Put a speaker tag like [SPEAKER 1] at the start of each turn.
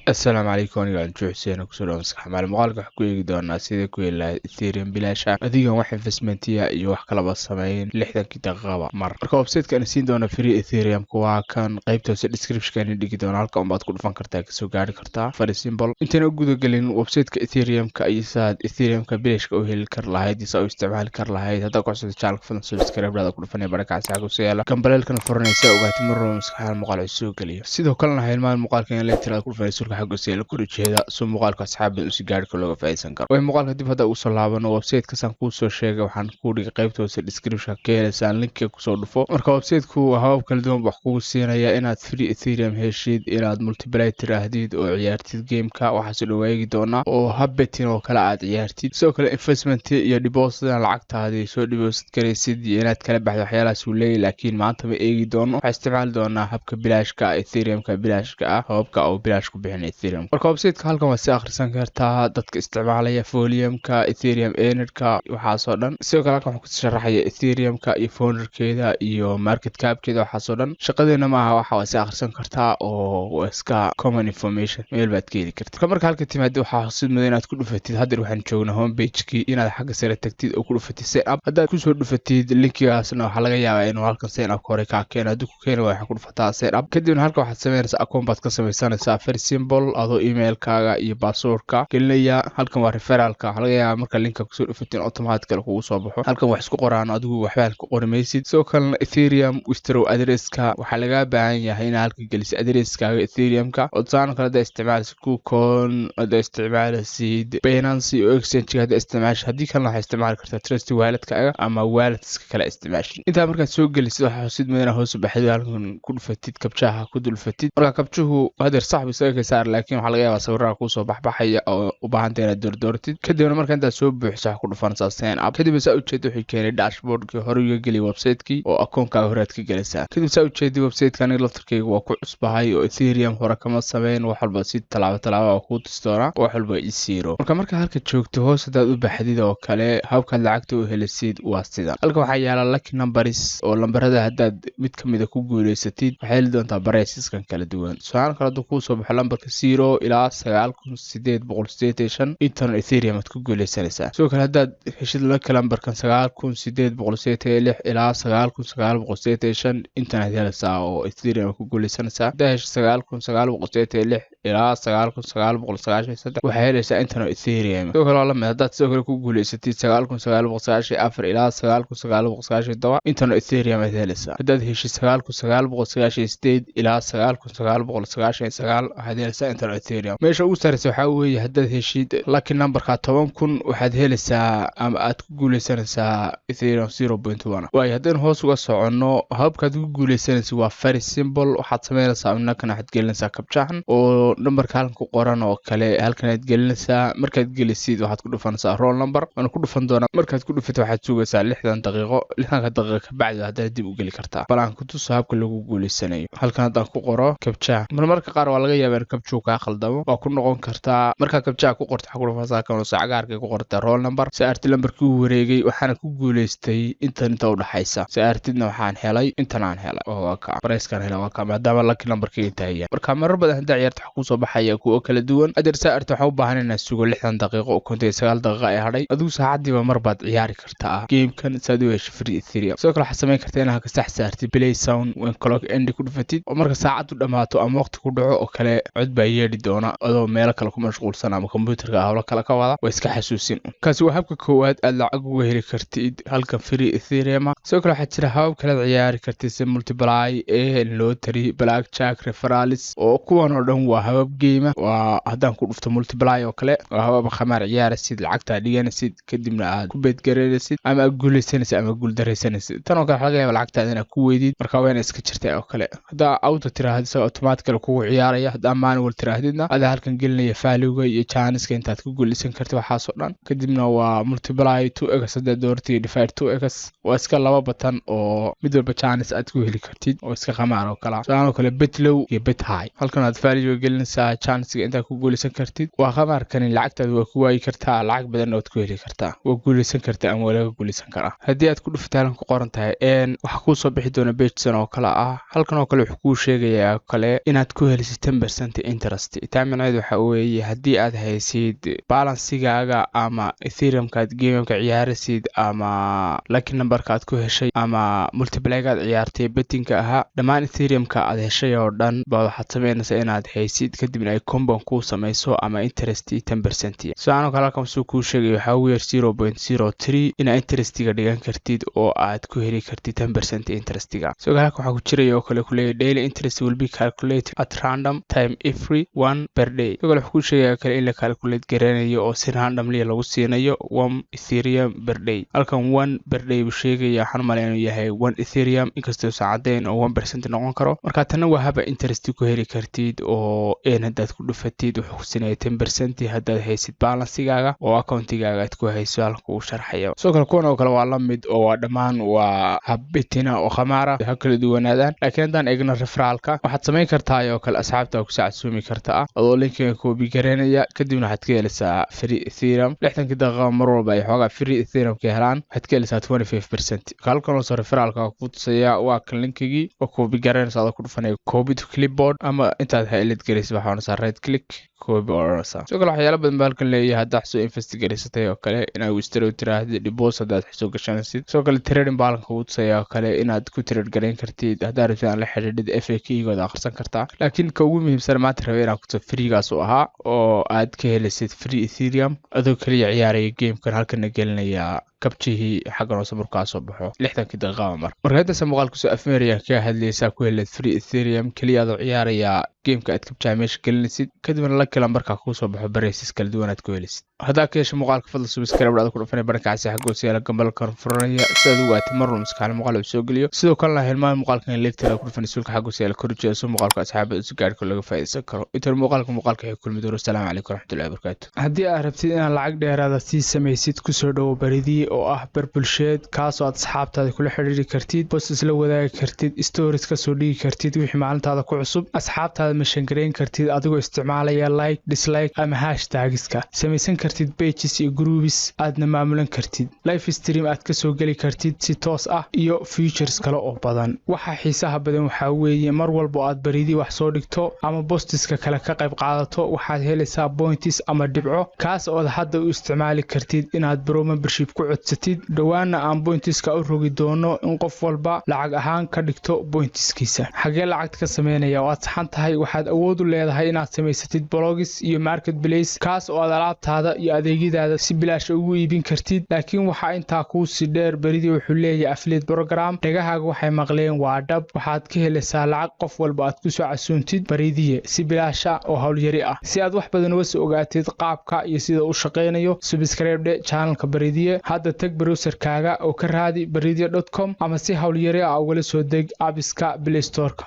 [SPEAKER 1] السلام عليكم aniga aan jooxseen ku soo dhawaad macluumaadka wax ku eegi doonaa sida ku yeelaa Ethereum bilaash ah adiga wax investmentiya iyo wax kala ba sameeyeen 60 daqiiqo marka website-ka aan siin doona free Ethereum waa kan qaybta description-ka dhigi doona halka baad ku dhufan kartaa ka soo gaari kartaa very simple intaan u guda galin website-ka Ethereum-ka iyo saad Ethereum-ka bilaashka u heli kar lahayd isoo isticmaali kar lahayd hadda ku cusub channel fadlan subscribe ku dhufan barakac saaco soo yaala kambalelkan furanaysa ogaatay mar room saxal muuqaal soo galiyo sidoo kalena haymaan muuqaalkan la tirada ku fariisul xagga seel ku jeeda soo muuqaalka asxaabada si gaarka looga faa'iideysan karo way muuqaalka dib hadda u soo laabano website-ka san ku soo sheegay waxaan ku dhigay qaybta hoose description ka helaysan link ku soo dhufo marka website-ku habab kala duwan wax kugu siinaya inaad free Ethereum heshid inaad multiplayer tirahdid oo ciyaartid game-ka waxa soo dhaweeyay doona oo habbetin oo kala aad ciyaartid soo kale investment iyo deposit lacagtaadii soo deposit gareysid inaad kala baxdo waxyaalahaas uu leeyahay laakiin maanta ma eegi doono waxa isticmaali doonaa habka bilaashka Ethereum-ka bilaashka ah habka oo bilaash ku bixin Ethereum marka website-ka halkan waa si akhrisan kartaa dadka isticmaalaya Folium-ka Ethereum Earner-ka waxa soo dhan sidoo kale waxaan ku sharaxaya Ethereum-ka iyo founder-keeda iyo market cap-keeda waxa soo dhan shaqadeena ma aha waxa waa si akhrisan kartaa oo iska common information meel baad ka heli kartaa marka halka timaado waxa xusid mudan inaad ku dhufatid hadda waxaan joognaa homepage-kii inaad xagga sare tagtid oo ku dhufatid sign up haddaad ku soo dhufatid linkigaasna waxa laga yaabaa inuu halkan sign up hore ka keeno haddii ku keeno waxa ku dhufataa sign up kadibna halka waxaad sameynaysaa account baad ka sameysanaysaa very simple adoo email-kaaga iyo password-ka gelinaya halkan waa referral-ka waxa laga yaabaa marka linka ku soo dhufatin automatically kugu soo baxo halkan wax isku qoraan adigu waxba ku qorimaysid soo kale Ethereum withdraw address-ka waxa laga baahan yahay in halka gelisid address-kaaga Ethereum-ka oo saan kale isticmaalsid KuCoin isticmaalsid Binance iyo exchange-ka isticmaashay hadii kan waxa isticmaali kartaa Trust Wallet-kaaga ama wallets-ka kala isticmaashay inta markaad soo gelisid waxa xusid mudan hoos u baxay halkan ku dhufatid kabjaha ku dulfatid marka kabjuhu hadeer sax isaga ka saar laakiin waxa laga yaabaa sawirada ku soo baxbaxaya oo u baahan tahay inaad doortid kadibna marka inta soo buuxiso ku dhufanaysaa sign up kadib saa u jeedo wixii keenay dashboard-ki hore uga gali website-ki oo account-kaaga hore aad ka galaysaa kadib saa u jeedo website-kan laftarkeyga waa ku cusbahay oo Ethereum hore kama sameyn wax walba si talaabo ku tustoona wax walba isiro marka halka joogto hoos hadaad u baxdid oo kale habka lacagta u helisid waa sidan halka waxa yaala lucky numbers oo lambarada hadaad mid kamid ah ku guuleysatid waxay heli doontaa bareysiskan kala duwan su'aal kale ku soo baxo lambarka 0 ilaa 9885 intan Ethereum aad ku guuleysanaysaa soo kale hadaad heshid lambarkan 9886 ilaa 9985 intan aad helaysaa oo Ethereum ku guuleysanaysaa hadaad heshid 9986 ilaa 9993 waxay helaysaa intan Ethereum soo kale la mid hadaad soo kale ku guuleysatid 9994 ilaa 9997 intan Ethereum aad helaysaa hadaad heshid 9998 ilaa 9999 waxaad helaysaa intan Ethereum meesha ugu sareysa waxa weeye hadaad heshid lucky number-ka 10000 waxaad helaysaa ama aad ku guuleysanaysaa Ethereum 0.1 way hadaan hoos uga socono habkaad ku guuleysanaysaa waa very simple waxaad sameynaysaa inaka waxaad gelinaysaa kabjahan oo number-ka halkan ku qoran oo kale halkan aad gelinaysaa markaad gelisid waxaad ku dhufanaysaa roll number ana ku dhufan doona markaad ku dhufato waxaad sugaysaa 60 daqiiqo 60 daqiiqo ka bacdi hadaad dib u geli kartaa balan ku tuso habka lagu guuleysanayo halkan hadaan ku qoro kabjaha marka qaar waa laga yaabaa kabjuhu ka khaldamo waa ku noqon kartaa marka kabjaha ku qorto xaq dhufaysaa kan sacagaarka ku qorta roll number saarti lambarkii uu wareegay waxaana ku guuleystay inta u dhaxaysa saartidna waxaan helay intan aan helay oo ka price-kan helay waa ka maadaama lucky number-kii tahay marka marar badan hadda ciyaarta ku soo baxaya kuwa kala duwan adeer saarta waxa u baahan inaad sugo 60 daqiiqo oo 9 daqiiqo ay hadhay adigu saacadiiba mar baad ciyaari kartaa game-kan saad u hesho free Ethereum soo kale waxa sameyn kartaa inaad ka sax saartid play sound when clock end ku dhufatid oo marka saacadu dhamaato ama waqti ku dhaco oo kale cod baa yeedhi doona adoo meel kale ku mashquulsan ama computer-ka hawlo kale ka wada way iska xasuusin kaasi waa habka koowaad aad lacag uga heli kartid halka free Ethereum soo kale waxa jira habab kala ciyaari kartid si multiply lottery blackjack referrals oo kuwan oo dhan waa habab game waa hadaan ku dhufto multiply oo kale waa habab khamaar ciyaaraysid lacagta dhiganaysid kadibna aad ku beedgareynaysid ama guuleysanaysid ama guul dareysanaysid tan oo kale laga yaabaa lacagtaada inaad ku weydid marka waa inaad iska jirtay oo kale hadaa auto tiraahdo soo automatically kugu ciyaaraya hadaa manual tirahdidna aad halkan gelinaya value-ga iyo chance-ka intaad ku guuleysan kartid waxa soo dhan kadibna waa multiply 2x hada doortay divide 2x waa iska laba batan oo mid walba chance aad ku heli kartid oo iska khamaar oo kale soo kale bet low iyo bet high halkan aad value gelinaysid tixgelinaysaa chance-ga inta ku guuleysan kartid waa qamaarkan lacagtaada waa ku waayi kartaa lacag badan oo ku heli kartaa waa guuleysan kartaa ama walaga guuleysan karaa haddii aad ku dhuftaalan ku qoran tahay waxa ku soo bixi doona page oo kala ah halkan oo kale wuxuu ku sheegayaa kale inaad ku helisid 10% interest taamanayd waxa weeye haddii aad haysid balance-gaaga ama ethereum-ka aad game-ka ciyaaraysid ama lucky number-ka aad ku heshay ama multiplier-ka aad ciyaartay betting-ka ahaa dhammaan ethereum-ka aad heshay oo dhan baad waxaad sameynaysaa inaad haysid kadibna ay compound ku samayso ama interest 10% saano kale halkan soo ku sheegay waxa weeye 0.03 ina interest-ga dhigan kartid oo aad ku heli kartid 10% interest-ga soo halka waxa ku jiraya oo kale kulay daily interest will be calculated at random time every 1 per day soo wuxuu ku sheegay kale in la calculate garanayo oo si randomly lagu siinayo 1 ethereum per day halkan 1 per day uu sheegay waxaan maleeyo yahay 1 ethereum inkastoo saacadeen oo 1% noqon karo marka tan waa haba interest ku heli kartid oo hadaad ku dhufatid wuxuu ku siinayaa 10% hadaad haysid balance-gaaga oo account-gaaga aad ku hayso halka uu sharxayo soo kuwan oo kale waa la mid oo waa dhamaan waa habitina oo khamaara waxa kala duwanaadaan laakiin hadaan eegno referralka waxaad sameyn kartaa oo kale asxaabta ku saacidsoomi kartaa adoo linkiga koobi garanaya kadibna waxaad ka helaysaa free ethereum 60 daqiiqo mar walba ay xoogaa free ethereum ka helaan waxaad ka helaysaa 25% halkan oo referralka ku tusaya waa kan linkigi oo koobi garanaysa adoo ku dhufanay copy to clipboard ama intaad highlight gareysay waxaad right click koobi orasa soo kale waxyaalo badan baalkan leeyahay hadda soo investigate oo kale inaad wistro tiraahdo deposit hadaad soo gashanaysid soo kale trading baalkan uu tusaya oo kale inaad ku trade gareyn kartid hadaad rabto la xiriirid FAQ-gooda akhrisan kartaa laakiin ka ugu muhiimsan maanta rabay inaad ku freegaas oo ahaa oo aad ka helaysid free ethereum adoo kaliya ciyaaraya game-kan halkan gelinaya kabjihii xaggan oo markaa soo baxo 60 daqiiqo marka inta muuqaalku soo afmeeraya ka hadlaysa ku helay free ethereum kaliya adoo ciyaaraya game-ka aad kabjaha meesha gelinaysid kadibna la kala markaa ku soo baxo baraysis kala duwan aad ku helaysid hadaa ka hesho muuqaalka fadlan subscribe ku dhufanay barkaasi xaggo si la gambalka furanaya sidoo waati mar walba maskaxda muuqaal uu soo geliyo sidoo kale la helmaan muuqaalkan leegtay ku dhufanay sulka xaggo si la koriyo soo muuqaalka asxaabada si gaar ah laga faa'iideysan karo inta muuqaalka waxay kulmi doona assalaamu calaykum waraxmatullaahi wabarakaatuh haddii aad rabtid inaad lacag dheeraad ah si samaysid ku soo dhaw baridii oo ah bulsheed kaas oo asxaabtaada kula xiriiri kartid posts la wadaagi kartid stories ka soo dhigi kartid wixii maalintaada ku cusub asxaabtaada meshan gareyn kartid adigoo isticmaalaya like dislike ama hashtagska samaysan kartid pages iyo groups aadna maamulan kartid live stream aad ka soo gali kartid si toos ah iyo features kale oo badan waxa xiisaha badan waxa weeye mar walba aad baridii wax soo dhigto ama posteska kale ka qayb qaadato waxaad helaysaa points ama dhibco kaas oo hadda u isticmaali kartid inaad pro membership ku codsatid dhawaana aan pointiska u rogi doono in qof walba lacag ahaan ka dhigto pointiskiisa xagee lacag ka sameynaya oo aad saxan tahay waxaad awood u leedahay inaad samaysatid blogs iyo marketplace kaas oo aad alaabtaada iyo adeegyadaada si bilaash ugu iibin kartid laakiin waxa intaa ku si dheer baridii wuxuu leeyahay affiliate program dhagahaaga waxay maqleen waa dhab waxaad ka helaysaa lacag qof walba aad ku soo casuuntid baridii si bilaash ah oo hawl yari ah si aad wax badan uga soo ogaatid qaabka iyo sida uu shaqeynayo subscribe channelka baridii hadda tag browser-kaaga oo ka raadi baridia.com ama si hawl yari ah uga soo deg app-iska Play Store-ka